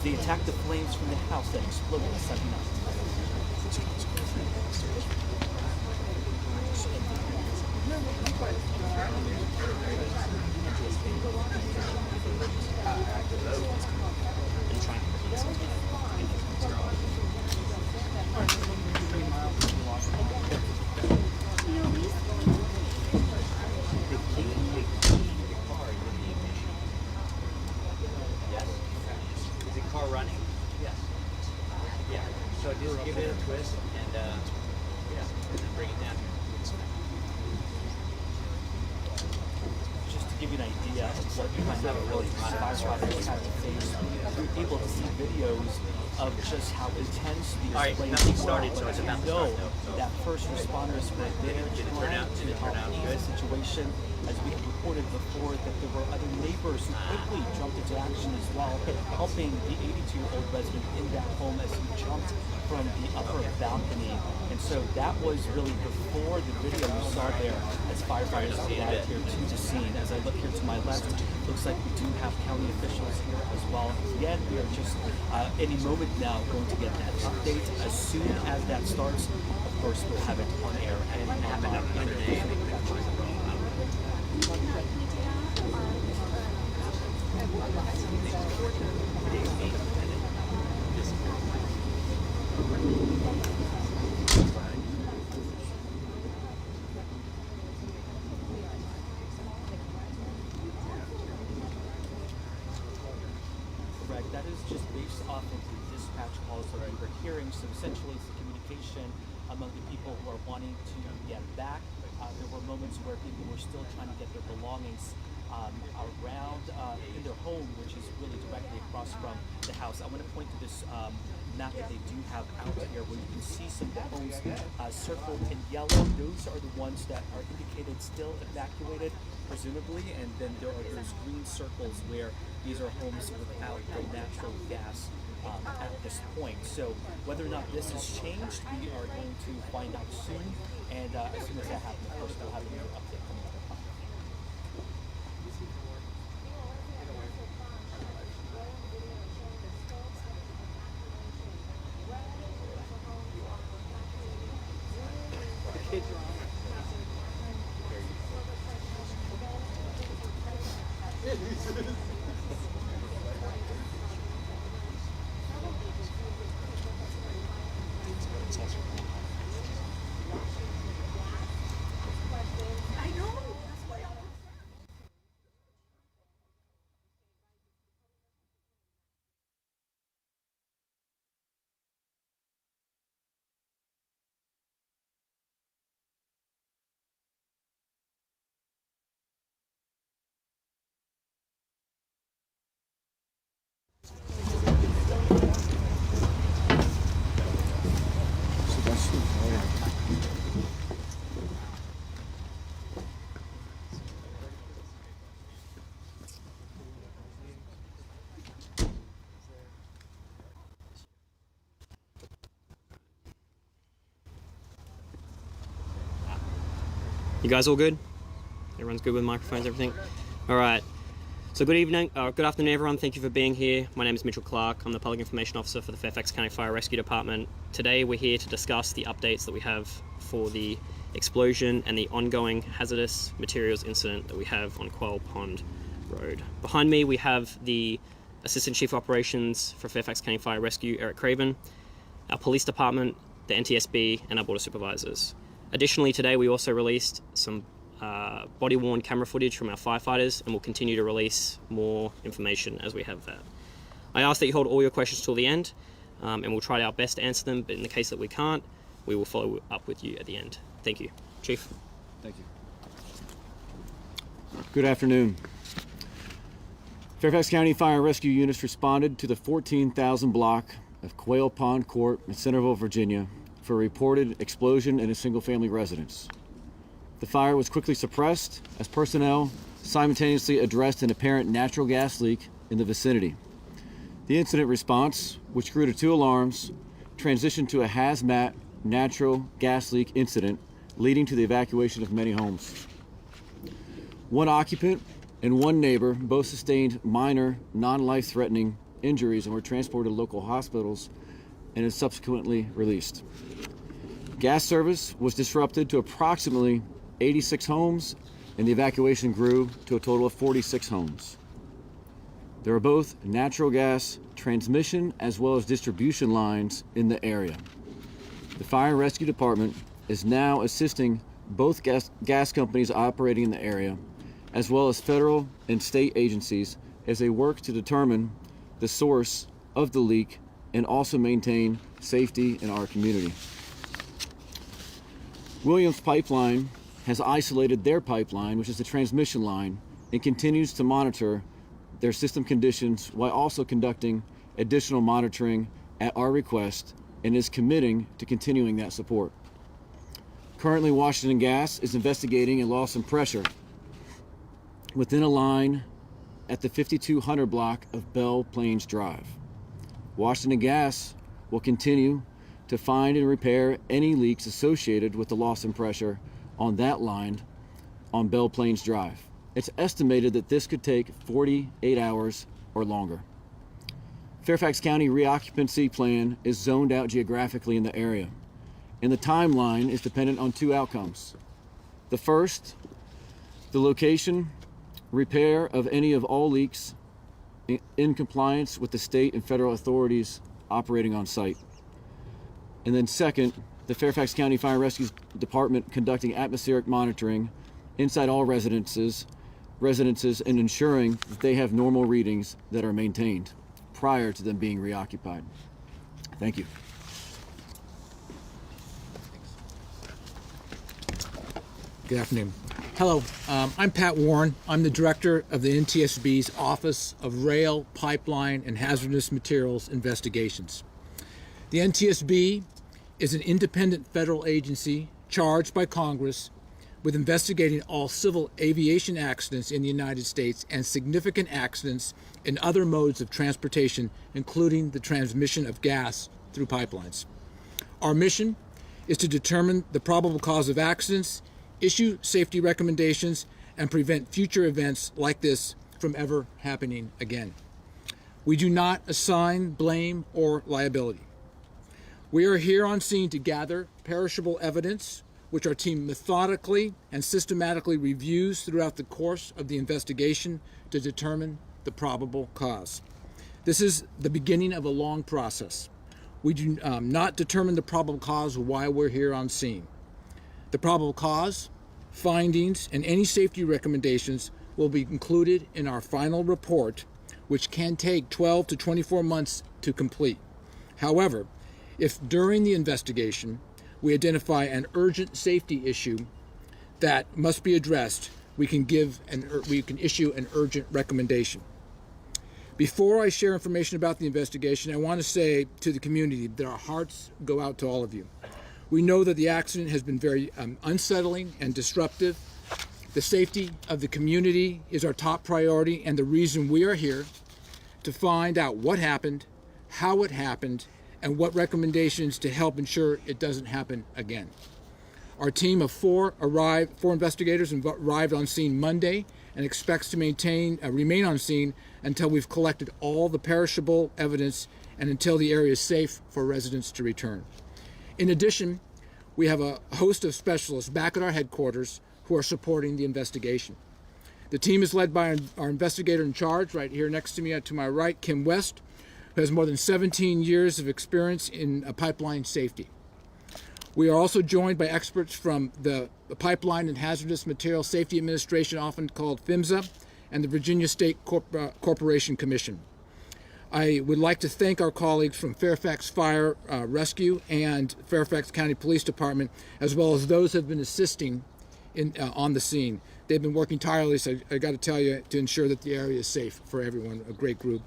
They attacked the flames from the house that exploded Sunday night. Is the car running? Yes. Yeah. So just give it a twist and then bring it down. Just to give you an idea of what you might have a really firefighters have to face, you're able to see videos of just how intense these flames nothing were. started, so it's You about to know start, though. that first responders were there Did it turn out? Did it turn out good? the situation, as we have reported before, that there were other neighbors who quickly jumped into action as well, helping the 82-year-old resident in that home as he jumped from the upper balcony. And so that was really before the video you saw there as firefighters arrived here to the scene. As I look here to my left, looks like we do have county officials here as well. Again, we are just any moment now going to get that update. As soon as that starts, of course, we'll have it on air and correct. That is just based off of the dispatch calls that we were hearing. So essentially, it's the communication among the people who are wanting to get back. There were moments where people were still trying to get their belongings around in their home, which is really directly across from the house. I want to point to this map that they do have out here, where you can see some of the homes circled in yellow. Those are the ones that are indicated still evacuated, presumably, and then there are those green circles where these are homes without the natural gas at this point. So whether or not this has changed, we are going to find out soon, and as soon as that happens, of course, we'll have a new update coming up. You guys all good? Everyone's good with microphones, everything? All right. So good afternoon, everyone. Thank you for being here. My name is Mitchell Clark. I'm the Public Information Officer for the Fairfax County Fire Rescue Department. Today, we're here to discuss the updates that we have for the explosion and the ongoing hazardous materials incident that we have on Quail Pond Road. Behind me, we have the Assistant Chief Operations for Fairfax County Fire Rescue, Eric Craven, our Police Department, the NTSB, and our Border Supervisors. Additionally, today we also released some body-worn camera footage from our firefighters, and we'll continue to release more information as we have that. I ask that you hold all your questions till the end, and we'll try our best to answer them, but in the case that we can't, we will follow up with you at the end. Thank you. Chief. Thank you. Good afternoon. Fairfax County Fire and Rescue units responded to the 14,000 block of Quail Pond Court in Centerville, Virginia, for a reported explosion in a single-family residence. The fire was quickly suppressed as personnel simultaneously addressed an apparent natural gas leak in the vicinity. The incident response, which grew to 2 alarms, transitioned to a hazmat natural gas leak incident, leading to the evacuation of many homes. 1 occupant and 1 neighbor both sustained minor, non-life-threatening injuries and were transported to local hospitals and is subsequently released. Gas service was disrupted to approximately 86 homes, and the evacuation grew to a total of 46 homes. There are both natural gas transmission as well as distribution lines in the area. The Fire and Rescue Department is now assisting both gas companies operating in the area, as well as federal and state agencies, as they work to determine the source of the leak and also maintain safety in our community. Williams Pipeline has isolated their pipeline, which is the transmission line, and continues to monitor their system conditions while also conducting additional monitoring at our request and is committing to continuing that support. Currently, Washington Gas is investigating a loss in pressure within a line at the 5200 block of Belle Plains Drive. Washington Gas will continue to find and repair any leaks associated with the loss in pressure on that line on Belle Plains Drive. It's estimated that this could take 48 hours or longer. Fairfax County reoccupancy plan is zoned out geographically in the area, and the timeline is dependent on two outcomes. The first, the location, repair of any of all leaks in compliance with the state and federal authorities operating on site. And then second, the Fairfax County Fire and Rescue Department conducting atmospheric monitoring inside all residences and ensuring that they have normal readings that are maintained prior to them being reoccupied. Thank you. Good afternoon. Hello, I'm Pat Warren. I'm the director of the NTSB's Office of Rail, Pipeline, and Hazardous Materials Investigations. The NTSB is an independent federal agency charged by Congress with investigating all civil aviation accidents in the United States and significant accidents in other modes of transportation, including the transmission of gas through pipelines. Our mission is to determine the probable cause of accidents, issue safety recommendations, and prevent future events like this from ever happening again. We do not assign blame or liability. We are here on scene to gather perishable evidence, which our team methodically and systematically reviews throughout the course of the investigation to determine the probable cause. This is the beginning of a long process. We do not determine the probable cause why we're here on scene. The probable cause, findings, and any safety recommendations will be included in our final report, which can take 12 to 24 months to complete. However, if during the investigation we identify an urgent safety issue that must be addressed, we can issue an urgent recommendation. Before I share information about the investigation, I want to say to the community that our hearts go out to all of you. We know that the accident has been very unsettling and disruptive. The safety of the community is our top priority and the reason we are here to find out what happened, how it happened, and what recommendations to help ensure it doesn't happen again. Our team of four investigators arrived on scene Monday and expects to remain on scene until we've collected all the perishable evidence and until the area is safe for residents to return. In addition, we have a host of specialists back at our headquarters who are supporting the investigation. The team is led by our investigator in charge, right here next to me to my right, Kim West, who has more than 17 years of experience in pipeline safety. We are also joined by experts from the Pipeline and Hazardous Materials Safety Administration, often called PHMSA, and the Virginia State Corporation Commission. I would like to thank our colleagues from Fairfax Fire Rescue and Fairfax County Police Department, as well as those who have been assisting on the scene. They've been working tirelessly, I got to tell you, to ensure that the area is safe for everyone, a great group.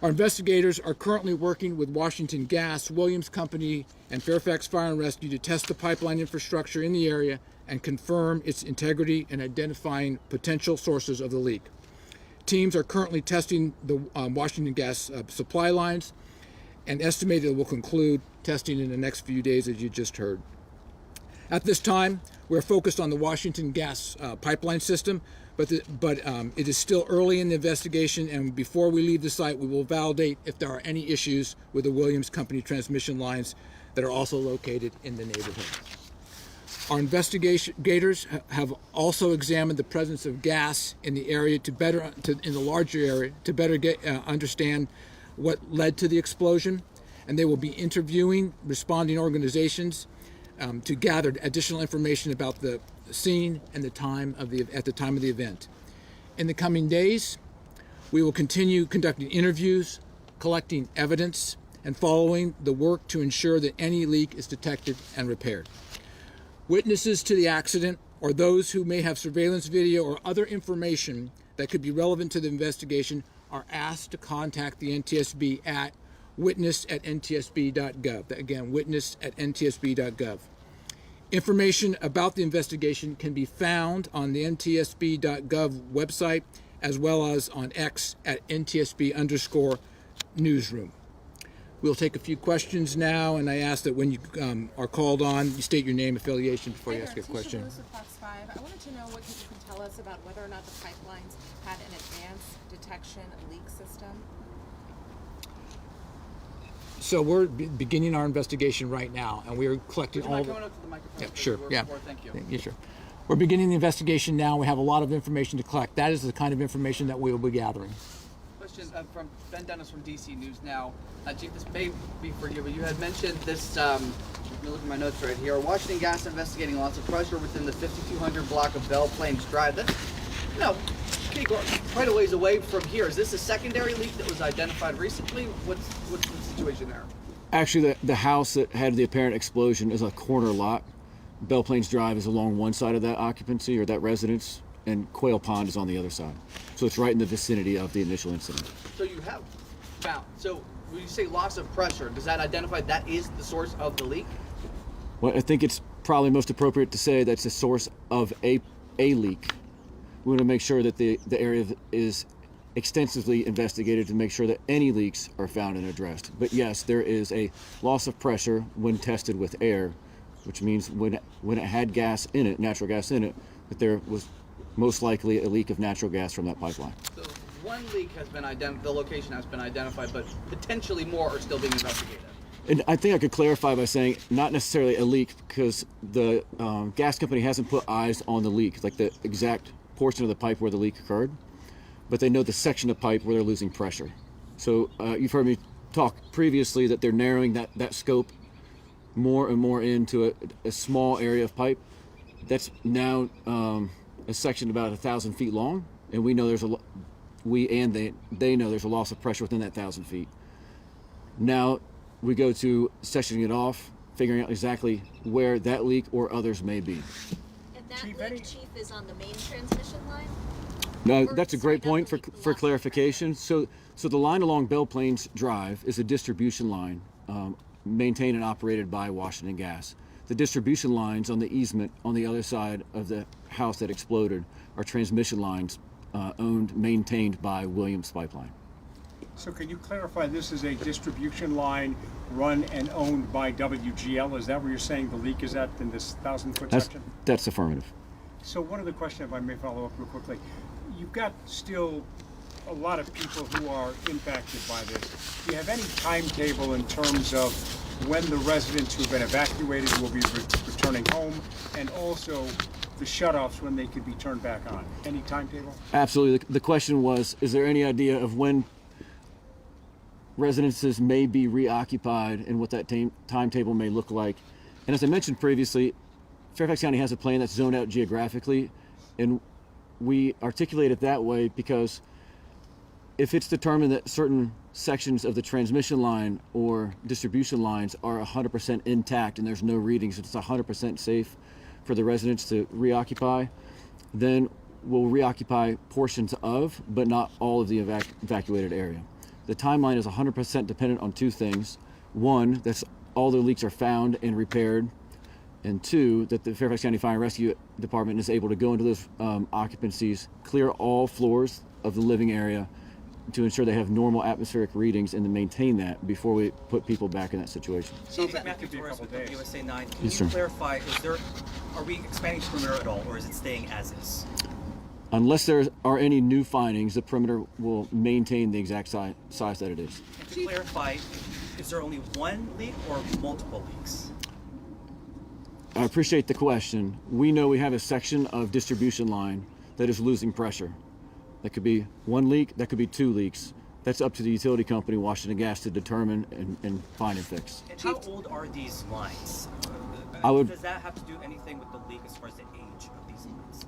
Our investigators are currently working with Washington Gas, Williams Company, and Fairfax Fire and Rescue to test the pipeline infrastructure in the area and confirm its integrity and identifying potential sources of the leak. Teams are currently testing the Washington Gas supply lines and estimated will conclude testing in the next few days, as you just heard. At this time, we're focused on the Washington Gas pipeline system, but it is still early in the investigation, and before we leave the site, we will validate if there are any issues with the Williams Company transmission lines that are also located in the neighborhood. Our investigators have also examined the presence of gas in the area in the larger area to better understand what led to the explosion, and they will be interviewing responding organizations to gather additional information about the scene and at the time of the event. In the coming days, we will continue conducting interviews, collecting evidence, and following the work to ensure that any leak is detected and repaired. Witnesses to the accident or those who may have surveillance video or other information that could be relevant to the investigation are asked to contact the NTSB at witness@ntsb.gov. Again, witness@ntsb.gov. Information about the investigation can be found on the ntsb.gov website as well as on X at ntsb_newsroom. We'll take a few questions now, and I ask that when you are called on, you state your name, affiliation before you ask a question. Lewis with Fox 5. I wanted to know what you can tell us about whether or not the pipelines had an advanced detection leak system. So we're beginning our investigation right now, and we are collecting all. Coming up to the microphone. Yeah, sure. Yeah. Thank you. Yeah, sure. We're beginning the investigation now. We have a lot of information to collect. That is the kind of information that we will be gathering. Question from Ben Dennis from DC News Now. Chief, this may be for you, but you had mentioned this. Let me look at my notes right here. Washington Gas investigating loss of pressure within the 5200 block of Belle Plains Drive. That's quite a ways away from here. Is this a secondary leak that was identified recently? What's the situation there? Actually, the house that had the apparent explosion is a corner lot. Belle Plains Drive is along one side of that occupancy or that residence, and Quail Pond is on the other side. So it's right in the vicinity of the initial incident. So you have found. So when you say loss of pressure, does that identify that is the source of the leak? Well, I think it's probably most appropriate to say that's the source of a leak. We want to make sure that the area is extensively investigated to make sure that any leaks are found and addressed. But yes, there is a loss of pressure when tested with air, which means when it had gas in it, natural gas in it, that there was most likely a leak of natural gas from that pipeline. So one leak has been identified, the location has been identified, but potentially more are still being investigated. And I think I could clarify by saying not necessarily a leak, because the gas company hasn't put eyes on the leak, like the exact portion of the pipe where the leak occurred, but they know the section of pipe where they're losing pressure. So you've heard me talk previously that they're narrowing that scope more and more into a small area of pipe. That's now a section about 1,000 feet long, and we know they know there's a loss of pressure within that 1,000 feet. Now we go to sectioning it off, figuring out exactly where that leak or others may be. And that leak, Chief, is on the main transmission line? No, that's a great point for clarification. So the line along Belle Plains Drive is a distribution line maintained and operated by Washington Gas. The distribution lines on the easement on the other side of the house that exploded are transmission lines maintained by Williams Pipeline. So can you clarify, this is a distribution line run and owned by WGL? Is that where you're saying the leak is at in this 1,000-foot section? That's affirmative. So one other question, if I may follow up real quickly. You've got still a lot of people who are impacted by this. Do you have any timetable in terms of when the residents who have been evacuated will be returning home, and also the shutoffs when they could be turned back on? Any timetable? Absolutely. The question was, is there any idea of when residences may be reoccupied and what that timetable may look like? And as I mentioned previously, Fairfax County has a plan that's zoned out geographically, and we articulate it that way because if it's determined that certain sections of the transmission line or distribution lines are 100% intact and there's no readings, it's 100% safe for the residents to reoccupy, then we'll reoccupy portions of, but not all of the evacuated area. The timeline is 100% dependent on two things. One, that's all the leaks are found and repaired. And two, that the Fairfax County Fire and Rescue Department is able to go into those occupancies, clear all floors of the living area to ensure they have normal atmospheric readings and to maintain that before we put people back in that situation. Chief Matthew Torres with USA 9. Can Yes, you sir. clarify, are we expanding perimeter at all, or is it staying as is? Unless there are any new findings, the perimeter will maintain the exact size that it is. And to clarify, is there only one leak or multiple leaks? I appreciate the question. We know we have a section of distribution line that is losing pressure. That could be one leak, that could be two leaks. That's up to the utility company, Washington Gas, to determine and find and fix. And how old are these lines? Does that have to do anything with the leak as far as the age of these lines?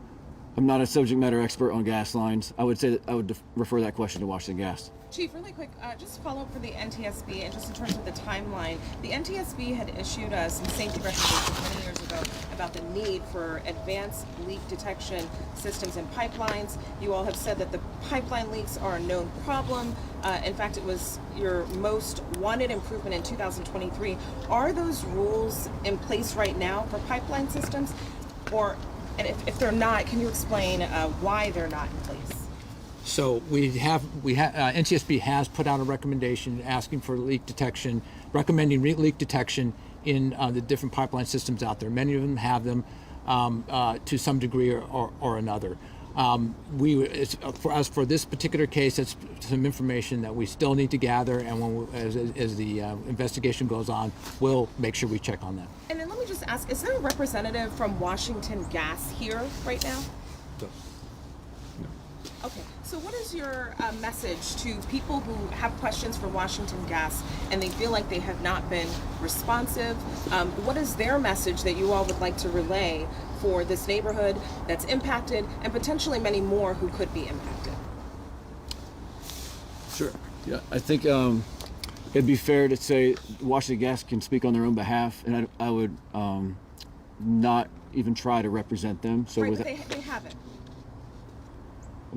I'm not a subject matter expert on gas lines. I would say that I would refer that question to Washington Gas. Chief, really quick, just to follow up for the NTSB, and just in terms of the timeline, the NTSB had issued some safety recommendations many years ago about the need for advanced leak detection systems and pipelines. You all have said that the pipeline leaks are a known problem. In fact, it was your most wanted improvement in 2023. Are those rules in place right now for pipeline systems? And if they're not, can you explain why they're not in place? So NTSB has put out a recommendation asking for leak detection, recommending leak detection in the different pipeline systems out there. Many of them have them to some degree or another. For this particular case, it's some information that we still need to gather, and as the investigation goes on, we'll make sure we check on that. And then let me just ask, is there a representative from Washington Gas here right now? So, Okay, so what is your message to people who have questions for Washington Gas and they feel like they have not been responsive? What is their message that you all would like to relay for this neighborhood that's impacted and potentially many more who could be impacted? Sure. Yeah, I think it'd be fair to say Washington Gas can speak on their own behalf, and I would not even try to represent them. So Right, but they haven't.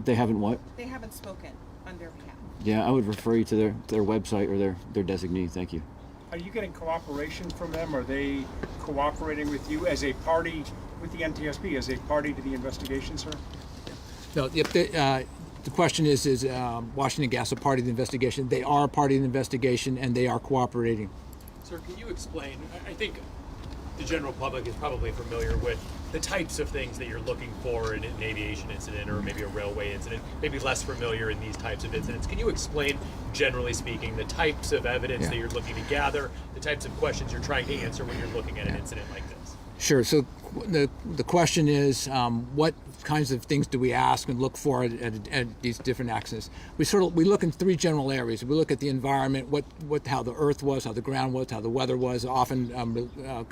They haven't what? They haven't spoken on their behalf. Yeah, I would refer you to their website or their designee. Thank you. Are you getting cooperation from them? Are they cooperating with you as a party with the NTSB, as a party to the investigation, sir? No, if the question is Washington Gas a party of the investigation? They are a party of the investigation, and they are cooperating. Sir, can you explain? I think the general public is probably familiar with the types of things that you're looking for in an aviation incident or maybe a railway incident, maybe less familiar in these types of incidents. Can you explain, generally speaking, the types of evidence that you're looking to gather, the types of questions you're trying to answer when you're looking at an incident like this? Sure. So the question is, what kinds of things do we ask and look for at these different accidents? We look in three general areas. We look at the environment, how the earth was, how the ground was, how the weather was. Often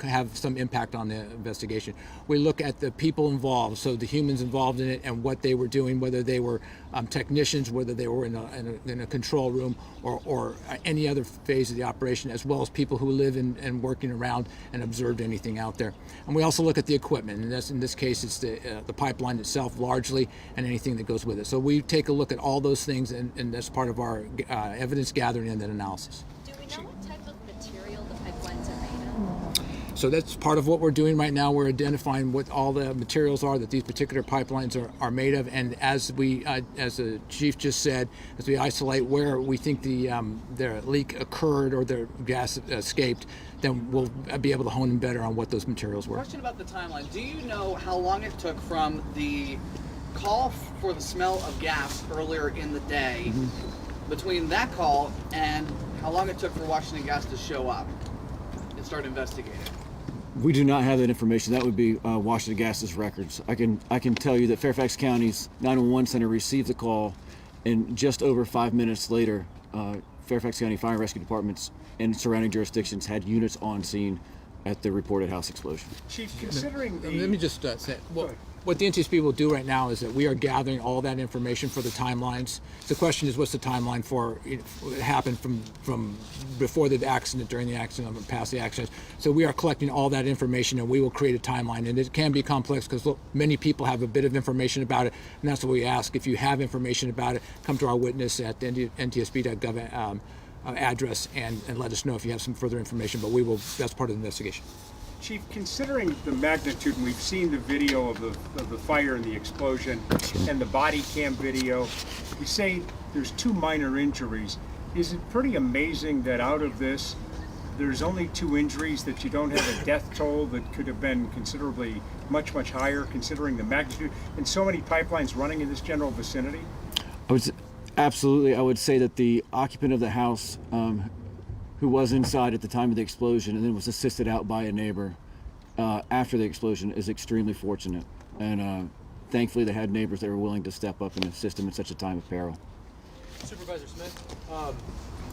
have some impact on the investigation. We look at the people involved, so the humans involved in it and what they were doing, whether they were technicians, whether they were in a control room or any other phase of the operation, as well as people who live and working around and observed anything out there. And we also look at the equipment, and in this case, it's the pipeline itself largely, and anything that goes with it. So we take a look at all those things, and that's part of our evidence gathering and then analysis. Do we know what type of material the pipelines are made of? So that's part of what we're doing right now. We're identifying what all the materials are that these particular pipelines are made of, and as the chief just said, as we isolate where we think their leak occurred or their gas escaped, then we'll be able to hone in better on what those materials were. Question about the timeline. Do you know how long it took from the call for the smell of gas earlier in the day, between that call and how long it took for Washington Gas to show up and start investigating? We do not have that information. That would be Washington Gas's records. I can tell you that Fairfax County's 911 center received the call, and just over 5 minutes later, Fairfax County Fire and Rescue Departments and surrounding jurisdictions had units on scene at the reported house explosion. Chief, considering the... Let me just say, what the NTSB will do right now is that we are gathering all that information for the timelines. The question is, what's the timeline for what happened from before the accident, during the accident, and past the accident. So we are collecting all that information, and we will create a timeline. And it can be complex because many people have a bit of information about it, and that's what we ask. If you have information about it, come to our witness at the ntsb.gov address and let us know if you have some further information. But we will. That's part of the investigation. Chief, considering the magnitude, and we've seen the video of the fire and the explosion and the body cam video, we say there's 2 minor injuries. Is it pretty amazing that out of this, there's only 2 injuries, that you don't have a death toll that could have been considerably much higher considering the magnitude, and so many pipelines running in this general vicinity? Absolutely. I would say that the occupant of the house, who was inside at the time of the explosion and then was assisted out by a neighbor after the explosion, is extremely fortunate. And thankfully they had neighbors that were willing to step up and assist them in such a time of peril. Supervisor Smith,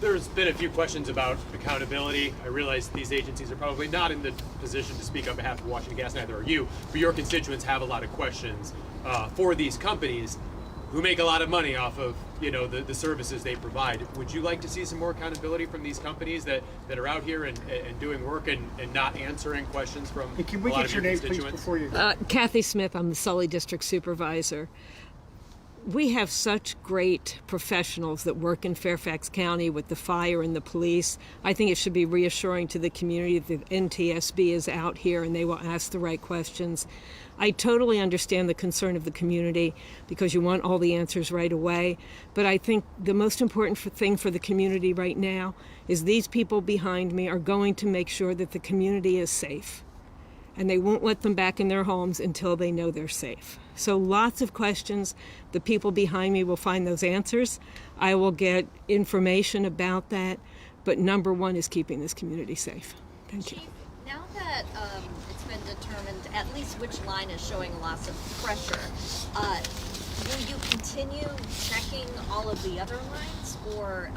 there's been a few questions about accountability. I realize these agencies are probably not in the position to speak on behalf of Washington Gas, neither are you, but your constituents have a lot of questions for these companies who make a lot of money off of, you know, the services they provide. Would you like to see some more accountability from these companies that are out here and doing work and not answering questions from Can we a lot get of your your name, please, constituents? before you... Kathy Smith, I'm the Sully District Supervisor. We have such great professionals that work in Fairfax County with the fire and the police. I think it should be reassuring to the community that the NTSB is out here and they will ask the right questions. I totally understand the concern of the community because you want all the answers right away. But I think the most important thing for the community right now is these people behind me are going to make sure that the community is safe. And they won't let them back in their homes until they know they're safe. So lots of questions. The people behind me will find those answers. I will get information about that. But number one is keeping this community safe. Thank you. Chief, now that it's been determined at least which line is showing loss of pressure, will you continue checking all of the other lines, or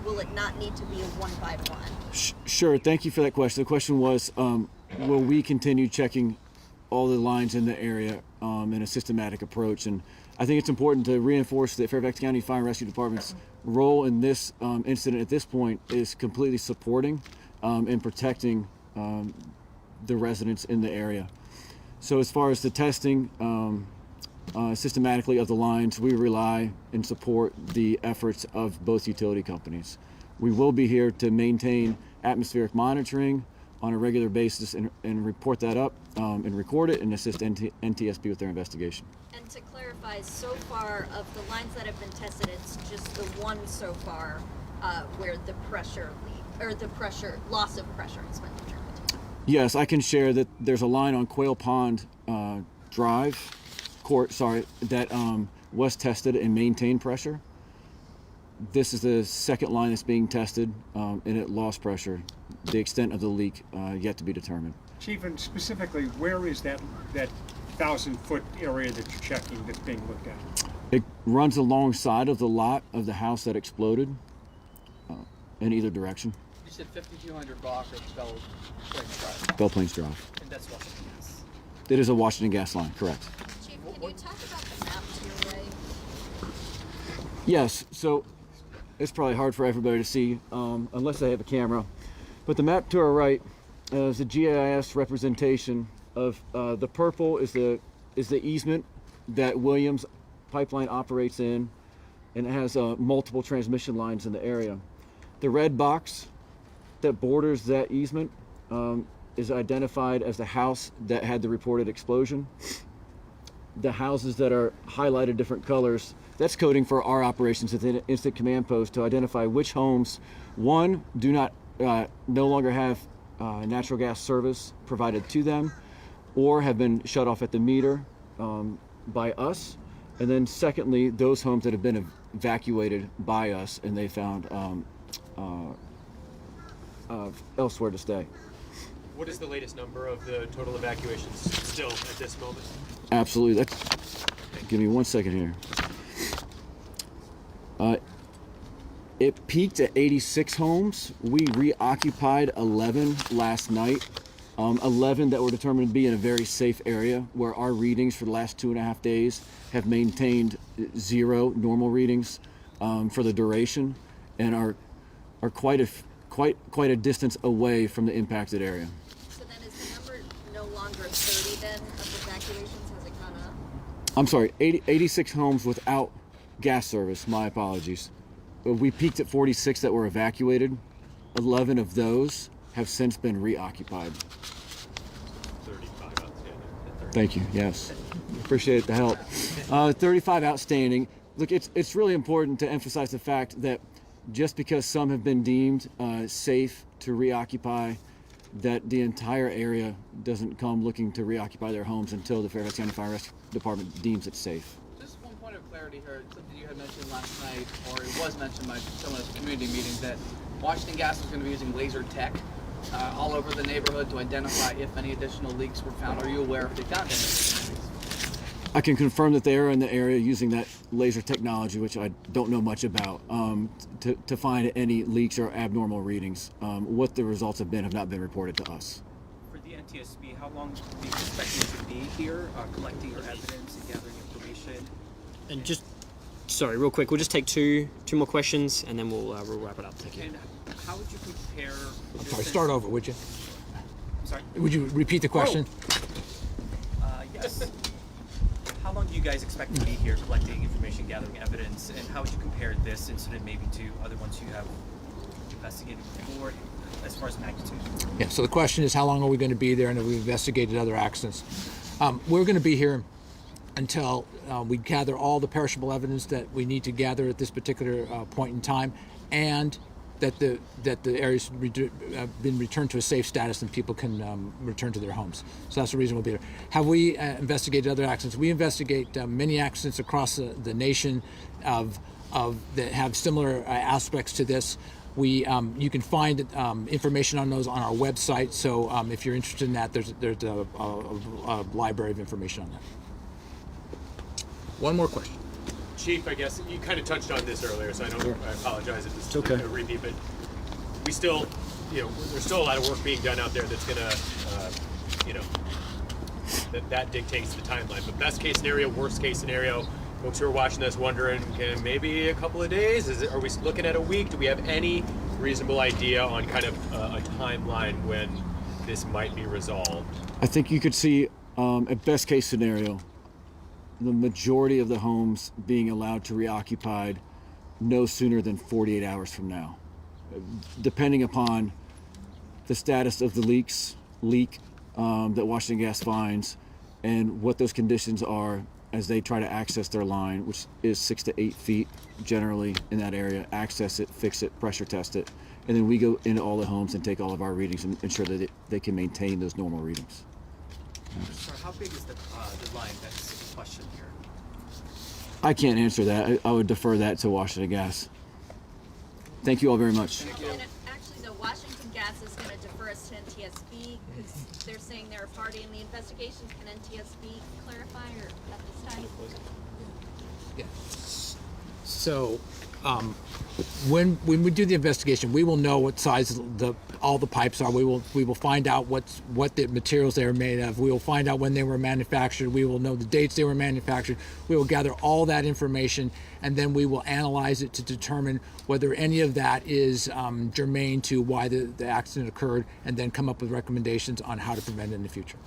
will it not need to be a 1-by-1? Sure. Thank you for that question. The question was, will we continue checking all the lines in the area in a systematic approach? And I think it's important to reinforce that Fairfax County Fire and Rescue Department's role in this incident at this point is completely supporting and protecting the residents in the area. So as far as the testing systematically of the lines, we rely and support the efforts of both utility companies. We will be here to maintain atmospheric monitoring on a regular basis and report that up and record it and assist NTSB with their investigation. And to clarify, so far of the lines that have been tested, it's just the one so far where the pressure leak, or the pressure, loss of pressure has been determined. Yes, I can share that there's a line on Quail Pond that was tested and maintained pressure. This is the second line that's being tested, and it lost pressure. The extent of the leak yet to be determined. Chief, and specifically, where is that 1,000-foot area that you're checking that's being looked at? It runs alongside of the lot of the house that exploded in either direction. You said 5200 block of Bell Plains Drive. Bell Plains Drive. And that's Washington Gas. It is a Washington Gas line, correct. Chief, can you talk about the map to your right? Yes, so it's probably hard for everybody to see unless they have a camera. But the map to our right is a GIS representation of the purple is the easement that Williams Pipeline operates in, and it has multiple transmission lines in the area. The red box that borders that easement is identified as the house that had the reported explosion. The houses that are highlighted different colors, that's coding for our operations at the Instant Command Post to identify which homes, one, do not no longer have natural gas service provided to them, or have been shut off at the meter by us, and then secondly, those homes that have been evacuated by us and they found elsewhere to stay. What is the latest number of the total evacuations still at this moment? Absolutely. Give me 1 second here. It peaked at 86 homes. We reoccupied 11 last night. 11 that were determined to be in a very safe area, where our readings for the last 2.5 days have maintained 0 normal readings for the duration, and are quite a distance away from the impacted area. So then is the number no longer 30 then of evacuations? Has it gone up? I'm sorry, 86 homes without gas service. My apologies. We peaked at 46 that were evacuated. 11 of those have since been reoccupied. 35 outstanding. Thank you. Yes, appreciate the help. 35 outstanding. Look, it's really important to emphasize the fact that just because some have been deemed safe to reoccupy, that the entire area doesn't come looking to reoccupy their homes until the Fairfax County Fire Rescue Department deems it safe. Just one point of clarity here, something you had mentioned last night, or it was mentioned by someone at the community meeting, that Washington Gas is going to be using laser tech all over the neighborhood to identify if any additional leaks were found. Are you aware if they found any additional leaks? I can confirm that they are in the area using that laser technology, which I don't know much about, to find any leaks or abnormal readings. What the results have not been reported to us. For the NTSB, how long do you expect you to be here, collecting your evidence and gathering information? And just, sorry, real quick, we'll just take two more questions and then we'll wrap it up. Thank you. And how would you compare? I'm sorry, start over, would you? I'm sorry. Would you repeat the question? Yes. How long do you guys expect to be here collecting information, gathering evidence, and how would you compare this incident maybe to other ones you have investigated before as far as magnitude? Yeah, so the question is how long are we going to be there and have we investigated other accidents? We're going to be here until we gather all the perishable evidence that we need to gather at this particular point in time, and that the area's been returned to a safe status and people can return to their homes. So that's the reason we'll be here. Have we investigated other accidents? We investigate many accidents across the nation that have similar aspects to this. You can find information on those on our website. So if you're interested in that, there's a library of information on that. One more question. Chief, I guess you kind of touched on this earlier, so I apologize if this is okay. a repeat, but we still, there's still a lot of work being done out there that's gonna, that dictates the timeline. But best case scenario, worst case scenario, folks who are watching this wondering, maybe a couple of days? Are we looking at a week? Do we have any reasonable idea on kind of a timeline when this might be resolved? I think you could see, at best case scenario, the majority of the homes being allowed to reoccupied no sooner than 48 hours from now, depending upon the status of the leak that Washington Gas finds and what those conditions are as they try to access their line, which is 6 to 8 feet generally in that area, access it, fix it, pressure test it, and then we go into all the homes and take all of our readings and ensure that they can maintain those normal readings. Sorry, how big is the line that's in question here? I can't answer that. I would defer that to Washington Gas. Thank you all very much. And actually, though, Washington Gas is going to defer us to NTSB because they're saying they're a party in the investigations. Can NTSB clarify or at this time? Yeah. So, when we do the investigation, we will know what size all the pipes are. We will find out what the materials they are made of. We will find out when they were manufactured. We will know the dates they were manufactured. We will gather all that information, and then we will analyze it to determine whether any of that is germane to why the accident occurred, and then come up with recommendations on how to prevent it in the future.